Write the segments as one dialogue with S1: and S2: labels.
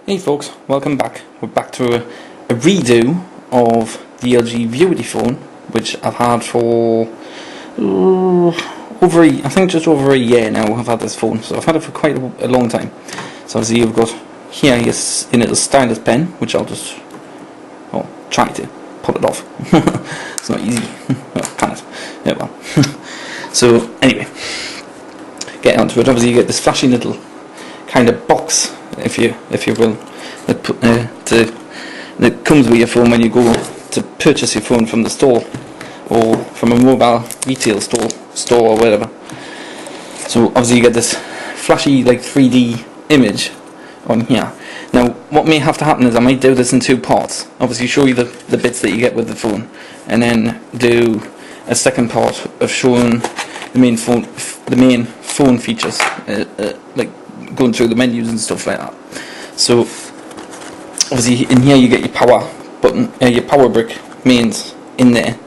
S1: Hey folks, welcome back. We're back to a redo of the LG Viewty phone, which I've had for just over a year now. I've had this phone, so I've had it for quite a long time. So obviously you've got here your little stylus pen, which I'll just try to pull it off. It's not easy. Well, can it? Yeah, well. So anyway, get onto it. Obviously you get this flashy little kind of box, if you will, that comes with your phone when you go to purchase your phone from the store or from a mobile retail store or whatever. So obviously you get this flashy like 3D image on here. Now what may have to happen is I might do this in two parts. Obviously show you the bits that you get with the phone, and then do a second part of showing the main phone features, like going through the menus and stuff like that. So obviously in here you get your power button, your power brick mains in there,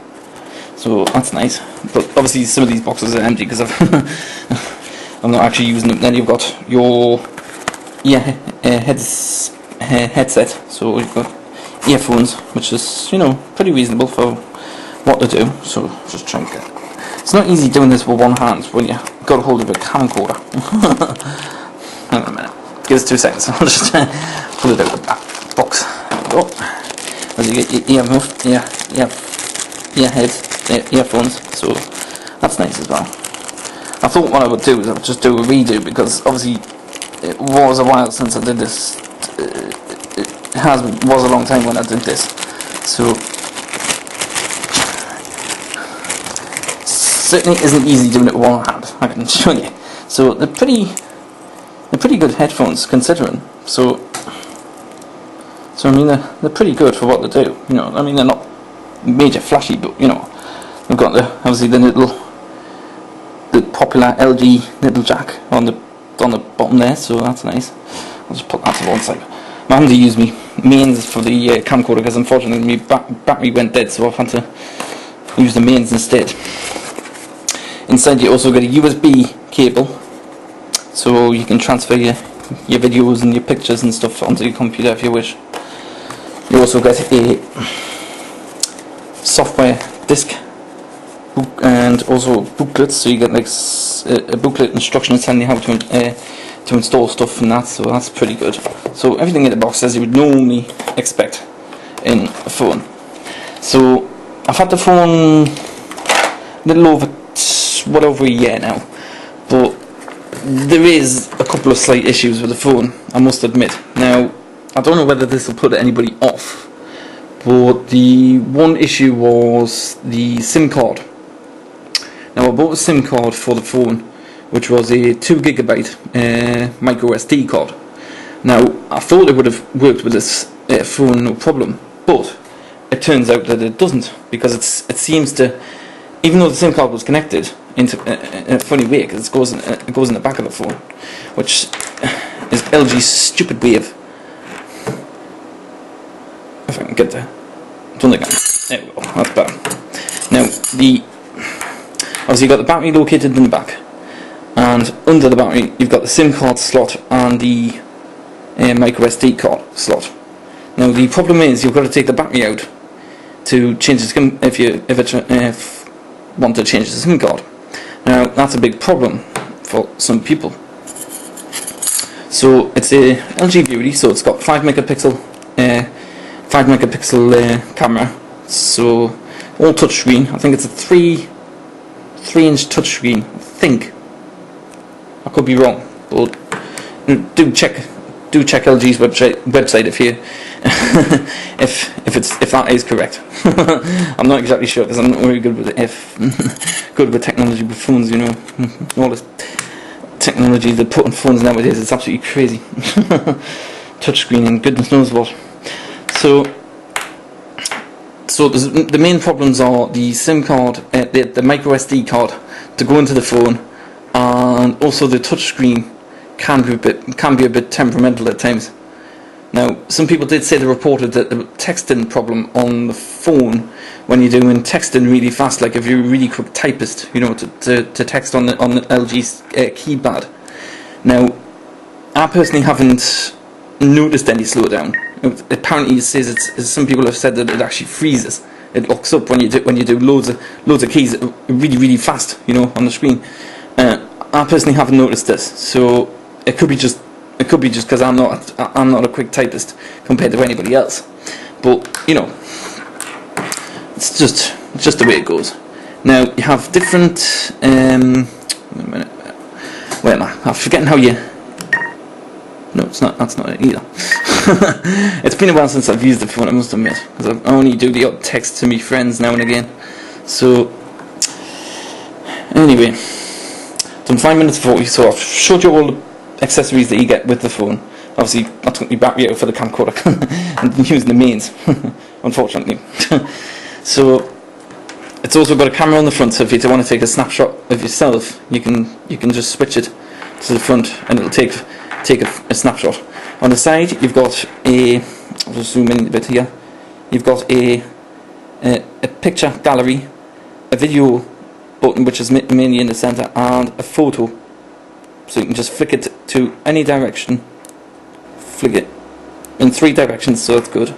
S1: so that's nice. But obviously some of these boxes are empty because I'm not actually using them. Then you've got your headset, so you've got earphones, which is pretty reasonable for what to do. So just try and get. It's not easy doing this with one hand when you got a hold of a camcorder. Hang on a minute. Give us 2 seconds. I'll just pull it out of the back box. There we go. As you get your earphones, so that's nice as well. I thought what I would do is I would just do a redo, because obviously it was a while since I did this. It was a long time when I did this. So certainly isn't easy doing it with one hand, I can show you. So they're pretty good headphones considering. So I mean they're pretty good for what they do. I mean they're not major flashy, but they've got obviously the popular LG little jack on the bottom there, so that's nice. I'll just put that to one side. I'm having to use my mains for the camcorder because unfortunately my battery went dead, so I've had to use the mains instead. Inside you also get a USB cable, so you can transfer your videos and your pictures and stuff onto your computer if you wish. You also get a software disc and also booklets, so you get like a booklet instructions telling you how to install stuff and that, so that's pretty good. So everything in the box as you would normally expect in a phone. So I've had the phone a little over a year now, but there is a couple of slight issues with the phone, I must admit. Now I don't know whether this will put anybody off, but the one issue was the SIM card. Now I bought a SIM card for the phone, which was a 2GB micro SD card. Now I thought it would have worked with this phone no problem, but it turns out that it doesn't, because it seems to, even though the SIM card was connected in a funny way, because it goes in the back of the phone, which is LG's stupid way of, if I can get there, done again. There we go. That's better. Now obviously you've got the battery located in the back, and under the battery you've got the SIM card slot and the micro SD card slot. Now the problem is you've got to take the battery out to change the SIM if you want to change the SIM card. Now that's a big problem for some people. So it's a LG Viewty, so it's got 5 megapixel camera, so all touchscreen. I think it's a 3-inch touchscreen. I think I could be wrong, but do check LG's website if you if that is correct. I'm not exactly sure because I'm not very good with technology with phones. All this technology they put on phones nowadays is absolutely crazy. Touchscreen and goodness knows what. So the main problems are the SIM card, the micro SD card to go into the phone, and also the touchscreen can be a bit temperamental at times. Now some people did say they reported that the texting problem on the phone, when you're doing texting really fast, like if you're a really quick typist, to text on the LG's keypad. Now I personally haven't noticed any slowdown. Apparently, it says some people have said that it actually freezes. It locks up when you do loads of keys really fast, you know, on the screen. I personally haven't noticed this, so it could be just because I'm not a quick typist compared to anybody else. But you know, it's just the way it goes. Now you have different. Wait a minute. Wait am I? I'm forgetting how you. No, it's not. That's not it either. It's been a while since I've used the phone, I must admit, because I only do the odd text to me friends now and again. So anyway, done 5 minutes 40. So I've showed you all the accessories that you get with the phone. Obviously, I took my battery out for the camcorder and using the mains, unfortunately. So it's also got a camera on the front, so if you don't want to take a snapshot of yourself, you can just switch it to the front and it'll take a snapshot. On the side you've got I'll just zoom in a bit here, you've got a picture gallery, a video button which is mainly in the centre, and a photo, so you can just flick it to any direction, flick it in 3 directions, so that's good.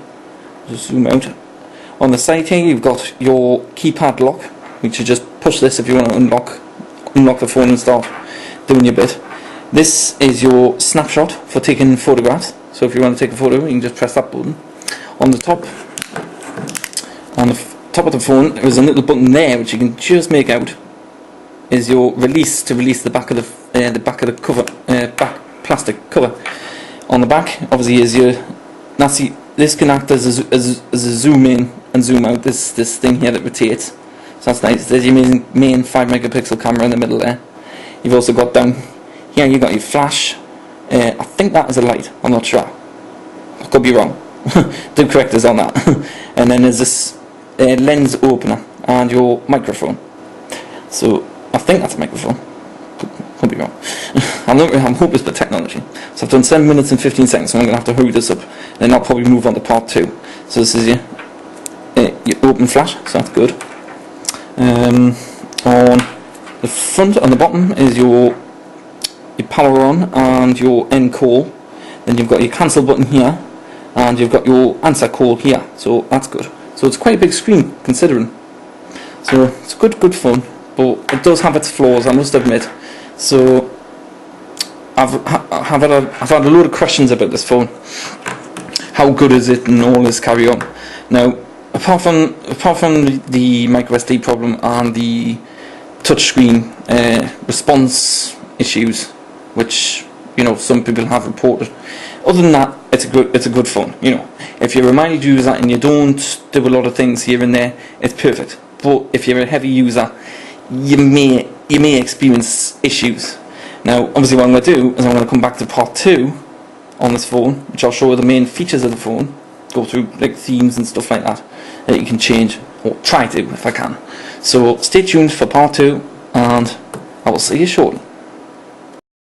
S1: Just zoom out. On the side here you've got your keypad lock, which you just push this if you want to unlock the phone and start doing your bit. This is your snapshot for taking photographs, so if you want to take a photo you can just press that button. On the top of the phone there is a little button there which you can just make out is your release, to release the back of the cover, back plastic cover. On the back obviously is your this can act as a zoom in and zoom out, this thing here that rotates, so that's nice. There's your main 5 megapixel camera in the middle there. You've also got down here, you got your flash. I think that is a light, I'm not sure, I could be wrong. Do correct us on that. And then there's this lens opener and your microphone, so I think that's a microphone, could be wrong. I'm hopeless with technology. So I've done 7 minutes and 15 seconds, so I'm going to have to hurry this up, and then I'll probably move on to part 2. So this is your open flash, so that's good. On the front, on the bottom is your power on and your end call. Then you've got your cancel button here, and you've got your answer call here, so that's good. So it's quite a big screen considering, so it's good fun, but it does have its flaws, I must admit. So I've had a load of questions about this phone. How good is it and all this carry on. Now apart from the micro SD problem and the touchscreen response issues, which you know some people have reported, other than that it's a good phone. You know, if you're a mild user and you don't do a lot of things here and there, it's perfect. But if you're a heavy user, you may experience issues. Now obviously what I'm going to do is I'm going to come back to part 2 on this phone, which I'll show you the main features of the phone, go through like themes and stuff like that you can change, or try to if I can. So stay tuned for part 2, and I will see you shortly.